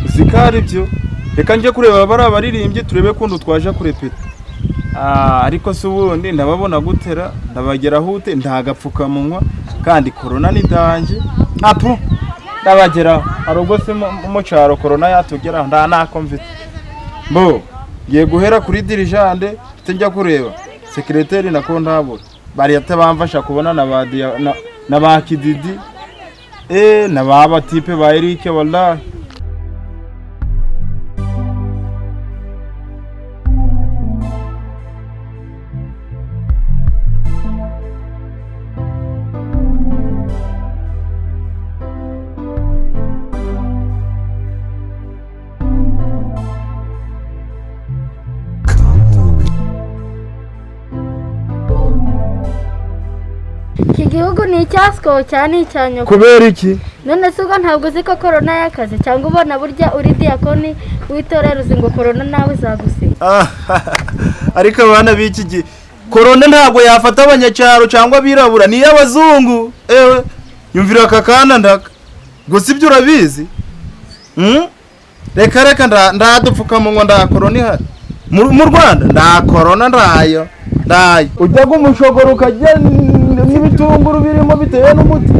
zikari byo reka nje kureba bari abaririmbye turebe kundi twaje kurepeta ariko se ubundi ndababona gutera ndabageraho ute ntagapfukamunwa kandi corona nidanje apu ndabageraho arubwo se mu cyaro corona yatugeraho nda nako mfite mbo giye guhera kuri dirijande tujya kureba secretary na kontabule bari yatabamfasha kubona na ba Kididi na baba tipe ba Eric wallahi Igihugu ni icyasiko cyane icyanyoko kubera iki none suga ntabwo ziko corona yakaze cyangwa ubona burya uri diakoni witorera uzingo corona nawe zagusiga ariko abana biki corona ntabwo yafata abanyacyaro cyangwa birabura ni y'abazungu yumvira akakana ndaka gusa ibyo urabizi reka ndadupfukamunwa nda corona ihari mu Rwanda nda corona ndayo ujya gumushogoro ukajya n'ibitunguru birimo bitewe n'umuti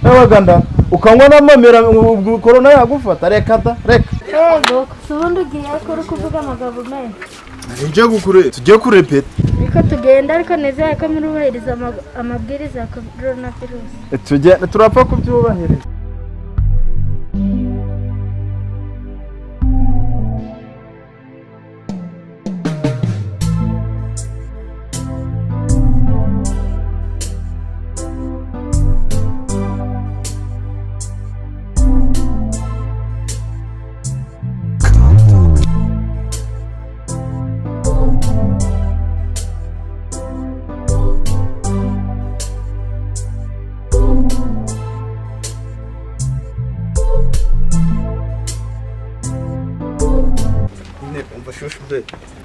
waganda ukanywa n'amamera corona yagufata reka yego subundi ugiye kuri kuvuga amagambo menshi tujye kurepeta biko tugenda ariko neza ko murubahiriza amabwiriza ya corona virus turapfa kubyubahiriza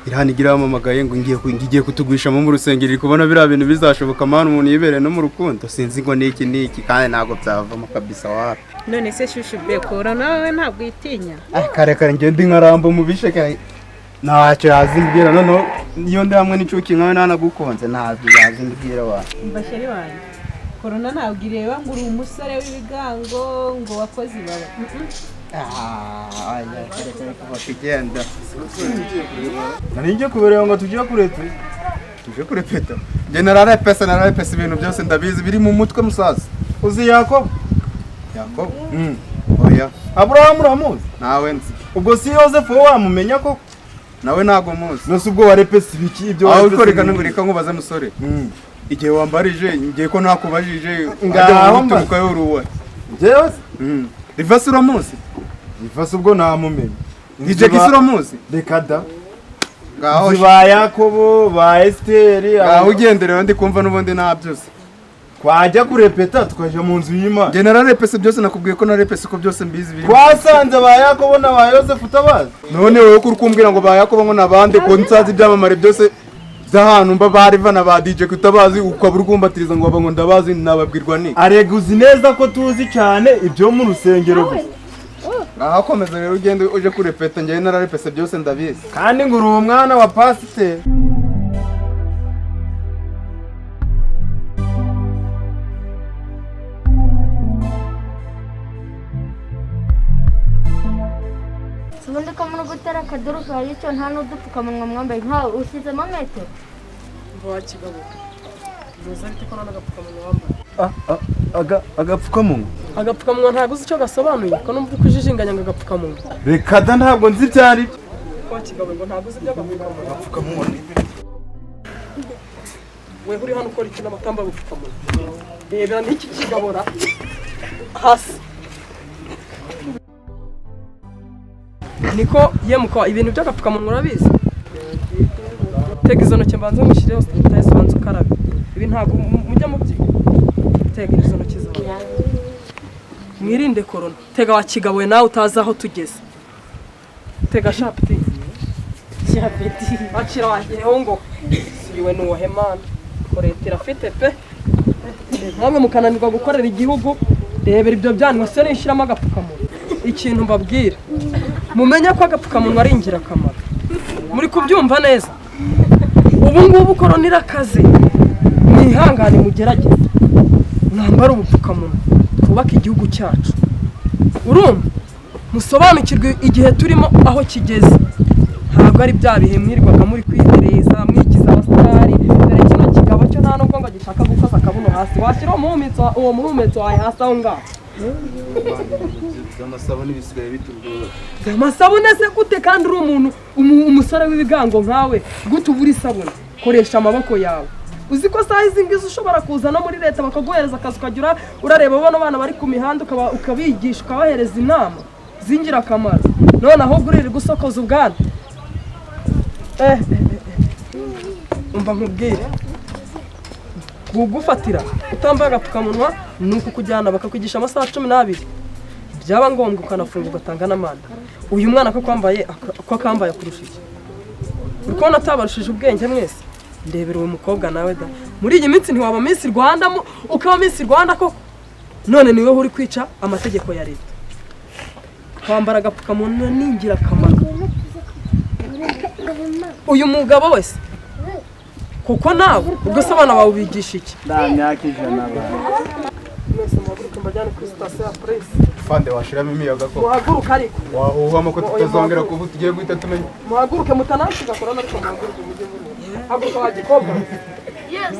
iranigira amamagaye ngo ngiye kutugwisha mu rusengero iri kubona bira bintu bizashoboka mana umuntu yibere no mu rukundo sinzi ngo niki kandi ntago byavamo kabisa wapi none se shushu be corona nawe ntabwo itinya kare ngiye ndi nkarambo mu bisheke ntacyo yazimbwira none iyo ndi hamwe n'icuki nkawe nanagukonze ntabwo yazimbwira wa mbasheri wanjye corona ntabwo ireba ngo uri umusore w'ibigango ngo wakoze ibaba kigenda nari kubereye ngo tujye kurepeta generale pesa ibintu byose ndabizi biri mu mutwe musaza uzi Yakobo oya Abraham uramuzi nawe nzi ubwo si Joseph wamumenya ko nawe ntago muzi nose ubwo warepesa ibiki ibyo wakoreka ngurika nkubaza musore igihe wambarije ngiye ko nakubajije ngaho mbuka yoruwa jewe Rivasi uramuzi Rivasi ubwo namumenye DJ Kisuramuzi rekada ngaho ziba Yakobo ba Esteri aho ugenderera ndi kumva n'ubundi nta byose twajya kurepeta tukaje mu nzu y'Imana general repese byose nakubwiye ko na repese ko byose mbizi biri kwasanze ba Yakobo na ba Joseph utabazi none wowe kuri kumbwira ngo ba Yakobo ngo nabande ko nsazi byamamare byose zahantu mba bari vana ba DJ kutabazi ukabura kumbatiriza ngo ngo ndabazi nababwirwa ni areguzi neza ko tuzi cyane ibyo mu rusengero gusa komeza rero ugende uje kurepeta njye nararepese byose ndabizi kandi ngo uri umwana wa pasiteri subundi ko muri gutera akaduru kawe icyo nta n'udupfukamunwa mwambaye nkawe usizemo metero kigabo nzoza bite ko n'agapfukamunwa wambaye agapfukamunwa ntabwo uzi icyo gasobanuye ko numva uko ujijinganya ngo agapfukamunwa reka da ntabwo nzi byari ko kigabo ngo ntabwo uzi ibyo agapfukamunwa we uri hano ukora ikintu amatamba agapfukamunwa reba n'iki kigabora hasi niko yemuka ibintu by'agapfukamunwa urabizi tega izo ntoki mbanza mushireho sanitizer banza ukarabe ibi ntabwo mujya mubyiga tega izo ntoki zawe mwirinde corona tega wa kigabo we nawe utazi aho tugeze tega shapiti bakira wagireho ngo siwe nuwohe mana leta irafite pe namwe mukananirwa gukorera igihugu rebera ibyo byanyu se nishyiramo agapfukamunwa ikintu mbabwira mumenye ko agapfukamunwa ari ingirakamaro muri kubyumva neza ubu ngubu corona irakaze mwihangane mugerageze mwambara ubupfukamunwa twubake igihugu cyacu urumva musobanukirwe igihe turimo aho kigeze ntabwo ari bya bihe mwirirwaga muri kwihereza mwigiza abasitari dore kino kigabo cyo nta nubwo ngo gishaka gukoza akabuno hasi washyiraho uwo muhumetso wawe hasi aho ngaho amasabune bisigaye bitugora amasabune se gute kandi uri umuntu umusore w'ibigango nkawe gute ubura isabune koresha amaboko yawe uzi ko saa izi ngizi ushobora kuza no muri leta bakaguhereza akazi ukajya urareba bano bana bari ku mihanda ukabigisha ukabahereza inama z'ingirakamaro none ahubwo uri gusokoza ubwana umva nkubwire kugufatira utambaye agapfukamunwa ni ukukujyana bakakwigisha amasaha 12 byaba ngombwa ukanafunga ugatanga n'amanda uyu mwana ko akambaye kurusha iki urikubona atabarushije ubwenge mwese ndebera uwo mukobwa nawe da muri iyi minsi ntiwaba Miss Rwanda ukaba Miss Rwanda ko none niwe uri kwica amategeko ya leta kwambara agapfukamunwa ni ingirakamaro uyu mugabo wese kuko nawe ubwo se abana bawe bigisha iki ndamyaka ijana mwese muhaguruke mbajyane kuri sitasiyo ya polisi fande washiramo imiyaga ko muhaguruke ariko wahuhamo ko tutazongera kuvuga tugiye guhita tumenya muhaguruke mutanasiga korona ariko muhaguruke mujye muri haguruka wa gikobwa Yes.